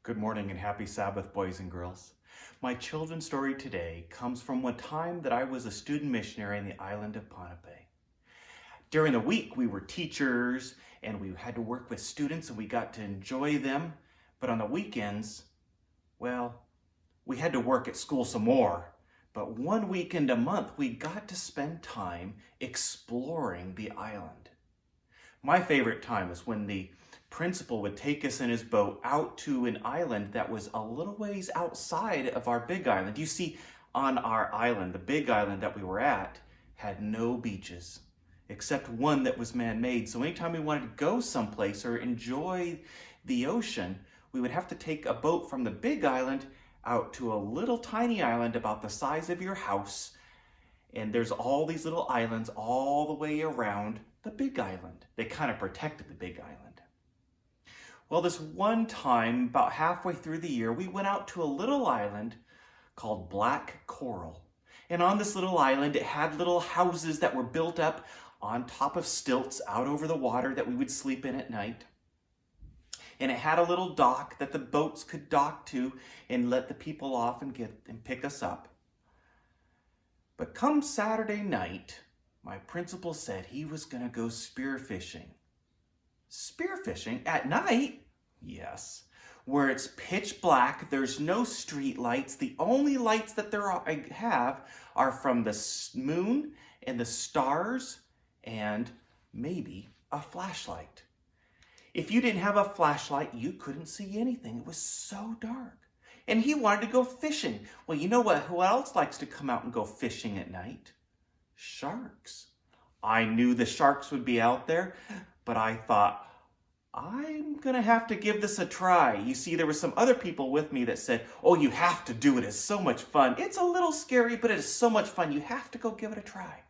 Good morning and happy Sabbath, boys and girls. My children's story today comes from one time that I was a student missionary in the island of Ponape. During the week, we were teachers and we had to work with students and we got to enjoy them. But on the weekends, well, we had to work at school some more. But one weekend a month, we got to spend time exploring the island. My favorite time is when the principal would take us in his boat out to an island that was a little ways outside of our big island. You see, on our island, the big island that we were at, had no beaches, except one that was man-made. So anytime we wanted to go someplace or enjoy the ocean, we would have to take a boat from the big island out to a little tiny island about the size of your house. And there's all these little islands all the way around the big island. They kind of protected the big island. Well, this one time, about halfway through the year, we went out to a little island called Black Coral. And on this little island, it had little houses that were built up on top of stilts out over the water that we would sleep in at night. And it had a little dock that the boats could dock to and let the people off and pick us up. But come Saturday night, my principal said he was going to go spearfishing. Spearfishing at night? Yes. Where it's pitch black, there's no street lights. The only lights that I have are from the moon and the stars and maybe a flashlight. If you didn't have a flashlight, you couldn't see anything. It was so dark. And he wanted to go fishing. Well, you know what? Who else likes to come out and go fishing at night? Sharks. I knew the sharks would be out there, but I thought, I'm going to have to give this a try. You see, there were some other people with me that said, oh, you have to do it. It's so much fun. It's a little scary, but it is so much fun. You have to go give it a try.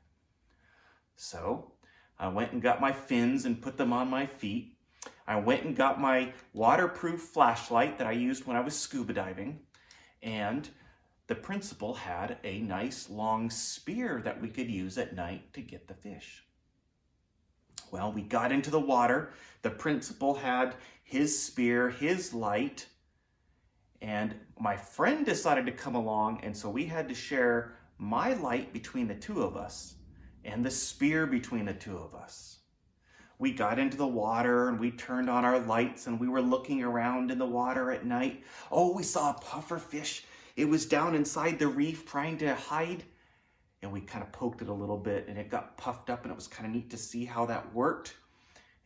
So I went and got my fins and put them on my feet. I went and got my waterproof flashlight that I used when I was scuba diving. And the principal had a nice long spear that we could use at night to get the fish. Well, we got into the water. The principal had his spear, his light, and my friend decided to come along, and so we had to share my light between the two of us and the spear between the two of us. We got into the water and we turned on our lights and we were looking around in the water at night. Oh, we saw a puffer fish. It was down inside the reef trying to hide. And we kind of poked it a little bit and it got puffed up and it was kind of neat to see how that worked.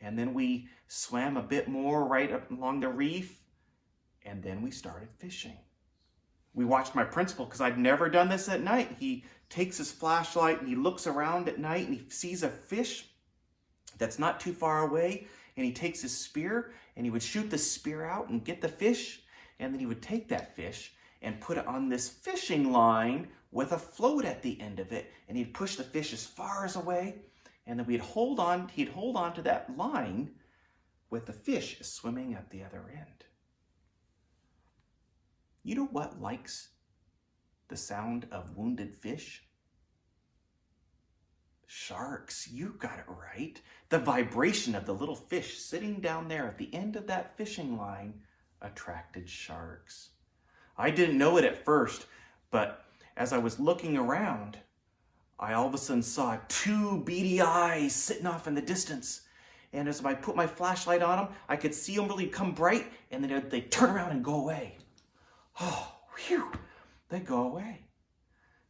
And then we swam a bit more right up along the reef and then we started fishing. We watched my principal because I'd never done this at night. He takes his flashlight and he looks around at night and he sees a fish that's not too far away and he takes his spear and he would shoot the spear out and get the fish and then he would take that fish and put it on this fishing line with a float at the end of it, and he'd push the fish as far as away, and then he'd hold on to that line with the fish swimming at the other end. You know what likes the sound of wounded fish? Sharks. You got it right. The vibration of the little fish sitting down there at the end of that fishing line attracted sharks. I didn't know it at first, but as I was looking around, I all of a sudden saw two beady eyes sitting off in the distance. And as I put my flashlight on them, I could see them really come bright, and then they'd turn around and go away. Oh, whew, they go away.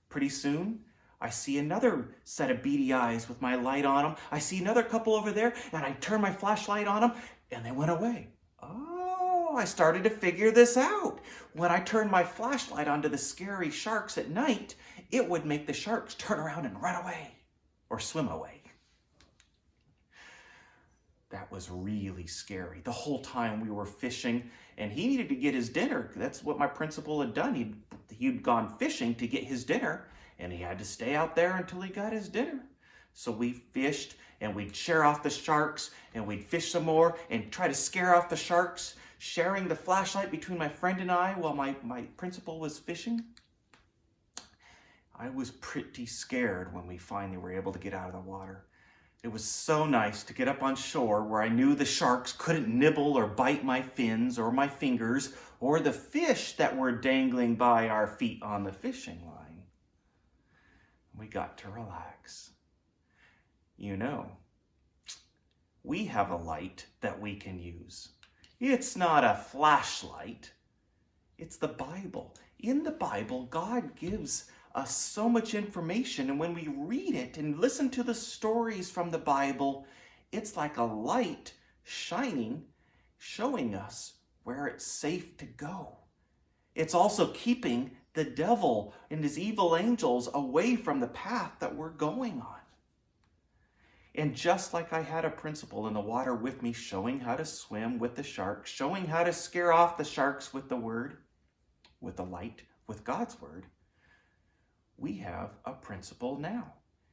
Pretty soon, I see another set of beady eyes with my light on them. I see another couple over there, and I turn my flashlight on them, and they went away. I started to figure this out. When I turned my flashlight onto the scary sharks at night, it would make the sharks turn around and run away or swim away. That was really scary. The whole time we were fishing, and he needed to get his dinner. That's what my principal had done. He'd gone fishing to get his dinner, and he had to stay out there until he got his dinner. So we fished, and we'd share off the sharks, and we'd fish some more and try to scare off the sharks, sharing the flashlight between my friend and I while my principal was fishing. I was pretty scared when we finally were able to get out of the water. It was so nice to get up on shore where I knew the sharks couldn't nibble or bite my fins or my fingers or the fish that were dangling by our feet on the fishing line. We got to relax. You know, we have a light that we can use. It's not a flashlight. It's the Bible. In the Bible, God gives us so much information, and when we read it and listen to the stories from the Bible, it's like a light shining, showing us where it's safe to go. It's also keeping the devil and his evil angels away from the path that we're going on. And just like I had a principal in the water with me showing how to swim with the sharks, showing how to scare off the sharks with the word, with the light, with God's word, we have a principal now.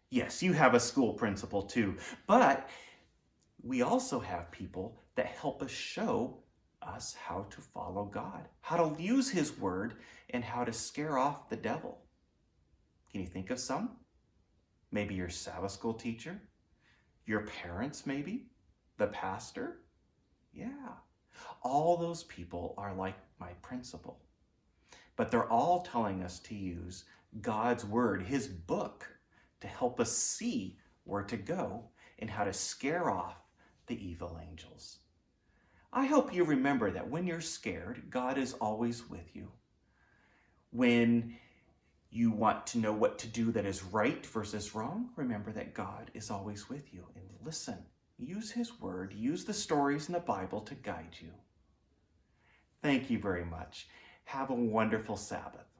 Yes, you have a school principal too, but we also have people that help us show us how to follow God, how to use his word, and how to scare off the devil. Can you think of some? Maybe your Sabbath school teacher, your parents maybe, the pastor. Yeah, all those people are like my principal, but they're all telling us to use God's word, his book, to help us see where to go and how to scare off the evil angels. I hope you remember that when you're scared, God is always with you. When you want to know what to do that is right versus wrong, remember that God is always with you. And listen, use his word, use the stories in the Bible to guide you. Thank you very much. Have a wonderful Sabbath.